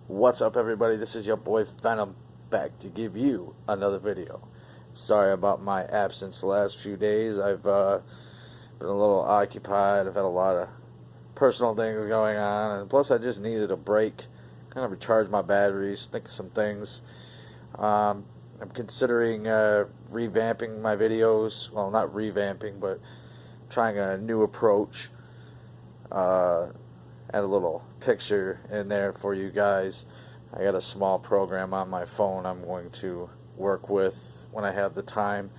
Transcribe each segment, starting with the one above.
What's up, everybody? This is your boy VeNoM back to give you another video. Sorry about my absence the last few days. I've been a little occupied. I've had a lot of personal things going on, and plus I just needed a break, kind of recharge my batteries, think of some things. I'm considering revamping my videos. Well, not revamping, but trying a new approach. Add a little picture in there for you guys. I got a small program on my phone I'm going to work with when I have the time,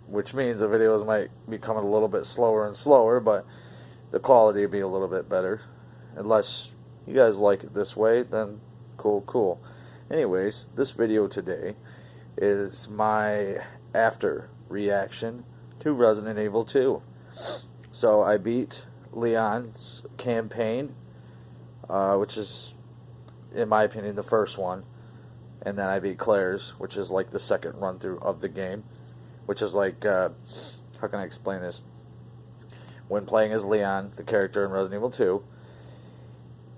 which means the videos might be coming a little bit slower and slower, but the quality will be a little bit better. Unless you guys like it this way, then cool. Anyways, this video today is my after reaction to Resident Evil 2. So I beat Leon's campaign, which is, in my opinion, the first one, and then I beat Claire's, which is like the second run through of the game, which is like, how can I explain this? When playing as Leon, the character in Resident Evil 2,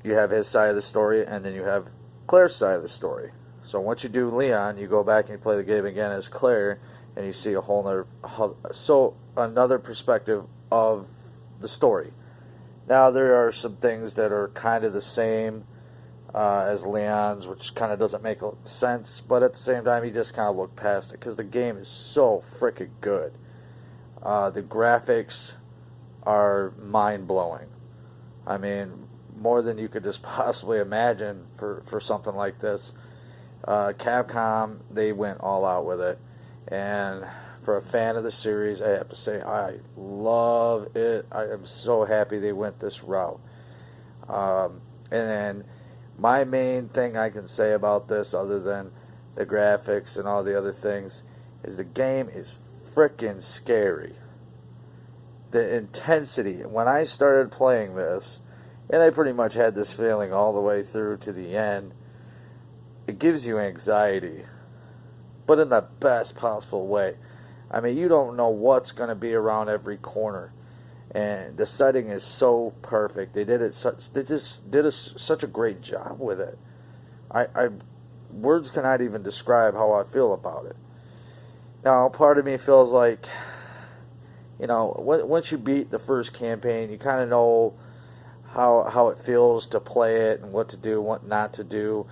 you have his side of the story, and then you have Claire's side of the story. So once you do Leon, you go back and you play the game again as Claire, and you see a whole another perspective of the story. Now, there are some things that are kind of the same as Leon's, which kind of doesn't make sense, but at the same time, you just kind of look past it, because the game is so freaking good. The graphics are mind-blowing. I mean, more than you could just possibly imagine for something like this. Capcom, they went all out with it, and for a fan of the series, I have to say I love it. I am so happy they went this route. And then my main thing I can say about this, other than the graphics and all the other things, is the game is freaking scary. The intensity. When I started playing this, and I pretty much had this feeling all the way through to the end, it gives you anxiety, but in the best possible way. I mean, you don't know what's going to be around every corner, and the setting is so perfect. They just did such a great job with it. Words cannot even describe how I feel about it. Now, part of me feels like, you know, once you beat the first campaign, you kind of know how it feels to play it and what to do, what not to do.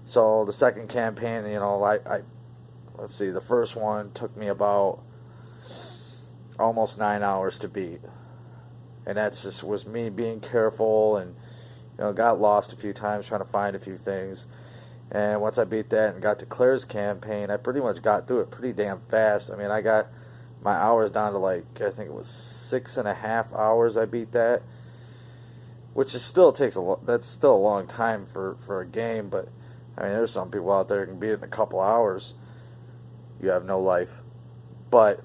So the second campaign, you know, let's see, the first one took me about almost 9 hours to beat. And that's just was me being careful, and, you know, got lost a few times trying to find a few things. And once I beat that and got to Claire's campaign, I pretty much got through it pretty damn fast. I mean, I got my hours down to, like, I think it was 6.5 hours I beat that. Which is still that's still a long time for a game, but I mean, there's some people out there who can beat it in a couple hours. You have no life. But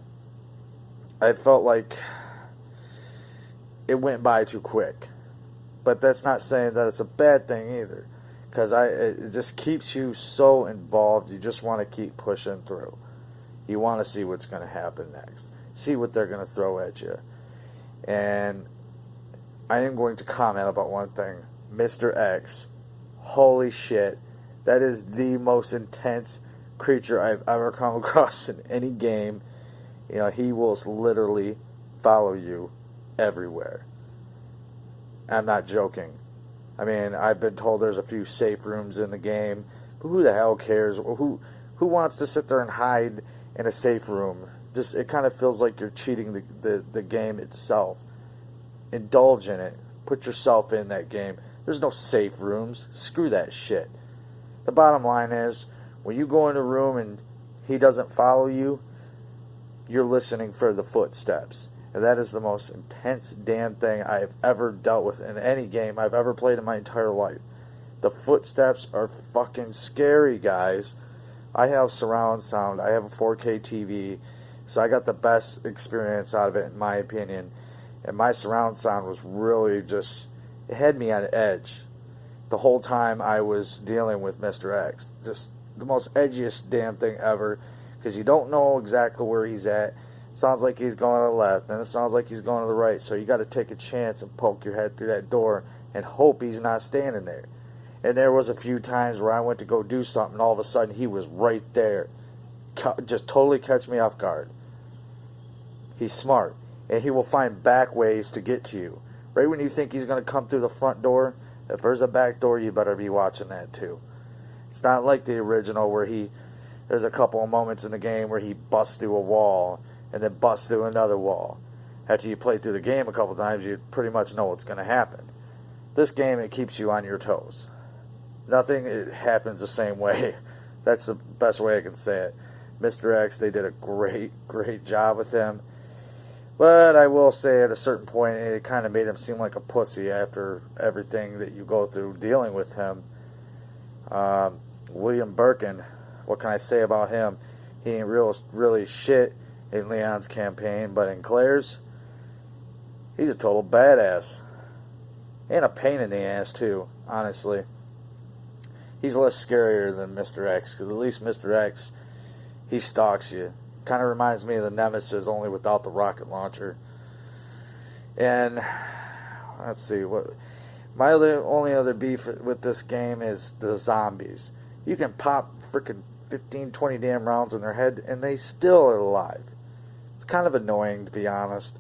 I felt like it went by too quick. But that's not saying that it's a bad thing either, because it just keeps you so involved. You just want to keep pushing through. You want to see what's going to happen next. See what they're going to throw at you. And I am going to comment about one thing. Mr. X. Holy shit. That is the most intense creature I've ever come across in any game. You know, he will literally follow you everywhere. I'm not joking. I mean, I've been told there's a few safe rooms in the game, but who the hell cares? Who wants to sit there and hide in a safe room? Just, it kind of feels like you're cheating the game itself. Indulge in it. Put yourself in that game. There's no safe rooms. Screw that shit. The bottom line is, when you go in a room and he doesn't follow you, you're listening for the footsteps. And that is the most intense damn thing I've ever dealt with in any game I've ever played in my entire life. The footsteps are fucking scary, guys. I have surround sound. I have a 4K TV. So I got the best experience out of it, in my opinion. And my surround sound was really just, it had me on edge the whole time I was dealing with Mr. X. Just the most edgiest damn thing ever, because you don't know exactly where he's at. Sounds like he's going to the left, then it sounds like he's going to the right. So you got to take a chance and poke your head through that door and hope he's not standing there. And there was a few times where I went to go do something, and all of a sudden he was right there. Just totally catch me off guard. He's smart, and he will find back ways to get to you. Right when you think he's going to come through the front door, if there's a back door, you better be watching that too. It's not like the original where there's a couple of moments in the game where he busts through a wall and then busts through another wall. After you play through the game a couple of times, you pretty much know what's going to happen. This game, it keeps you on your toes. Nothing it happens the same way. That's the best way I can say it. Mr. X, they did a great job with him. But I will say at a certain point, it kind of made him seem like a pussy after everything that you go through dealing with him. William Birkin, what can I say about him? He ain't really shit in Leon's campaign, but in Claire's, he's a total badass. And a pain in the ass, too, honestly. He's less scarier than Mr. X, because at least Mr. X, he stalks you. Kind of reminds me of the Nemesis, only without the rocket launcher. And let's see, my only other beef with this game is the zombies. You can pop freaking 15, 20 damn rounds in their head, and they still are alive. It's kind of annoying, to be honest.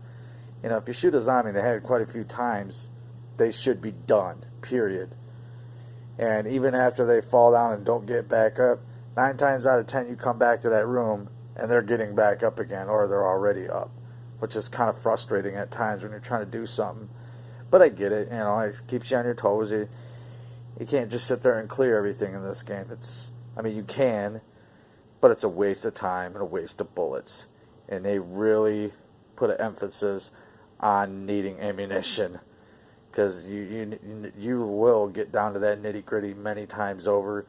You know, if you shoot a zombie in the head quite a few times, they should be done, period. And even after they fall down and don't get back up, 9 times out of 10 you come back to that room and they're getting back up again, or they're already up, which is kind of frustrating at times when you're trying to do something. But I get it, you know, it keeps you on your toes. You can't just sit there and clear everything in this game. I mean, you can, but it's a waste of time and a waste of bullets. And they really put an emphasis on needing ammunition, because you will get down to that nitty-gritty many times over,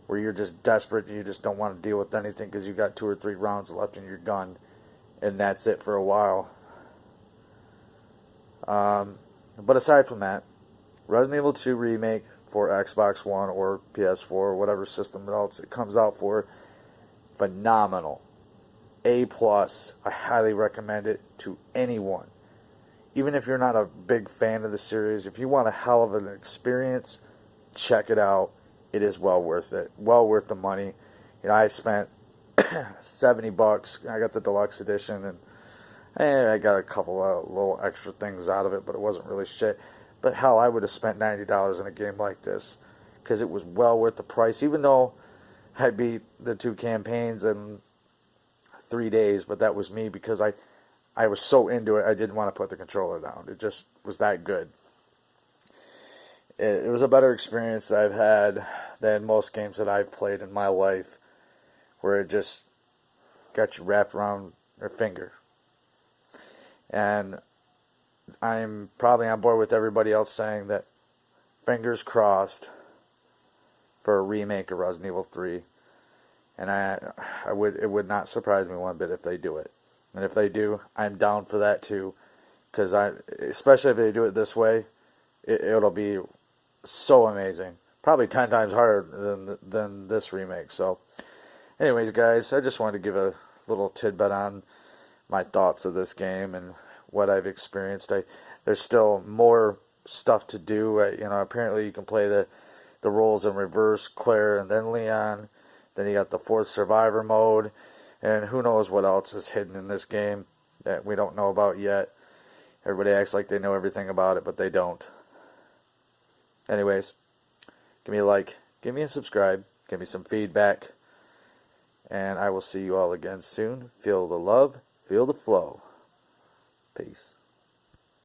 where you're just desperate and you just don't want to deal with anything because you've got 2 or 3 rounds left in your gun, and that's it for a while. But aside from that, Resident Evil 2 Remake for Xbox One or PS4 or whatever system else it comes out for, phenomenal. A+. I highly recommend it to anyone. Even if you're not a big fan of the series, if you want a hell of an experience, check it out. It is well worth it. Well worth the money. You know, I spent $70. I got the deluxe edition, and I got a couple of little extra things out of it, but it wasn't really shit. But hell, I would have spent $90 in a game like this, because it was well worth the price, even though I beat the 2 campaigns in 3 days, but that was me because I was so into it, I didn't want to put the controller down. It just was that good. It was a better experience that I've had than most games that I've played in my life, where it just got you wrapped around your finger. And I'm probably on board with everybody else saying that fingers crossed for a remake of Resident Evil 3. And it would not surprise me one bit if they do it. And if they do, I'm down for that too, because especially if they do it this way, it'll be so amazing. Probably 10 times harder than this remake. So, anyways, guys, I just wanted to give a little tidbit on my thoughts of this game and what I've experienced. There's still more stuff to do. You know, apparently you can play the roles in reverse, Claire and then Leon. Then you got the 4th survivor mode, and who knows what else is hidden in this game that we don't know about yet. Everybody acts like they know everything about it, but they don't. Anyways, give me a like, give me a subscribe, give me some feedback, and I will see you all again soon. Feel the love, feel the flow. Peace.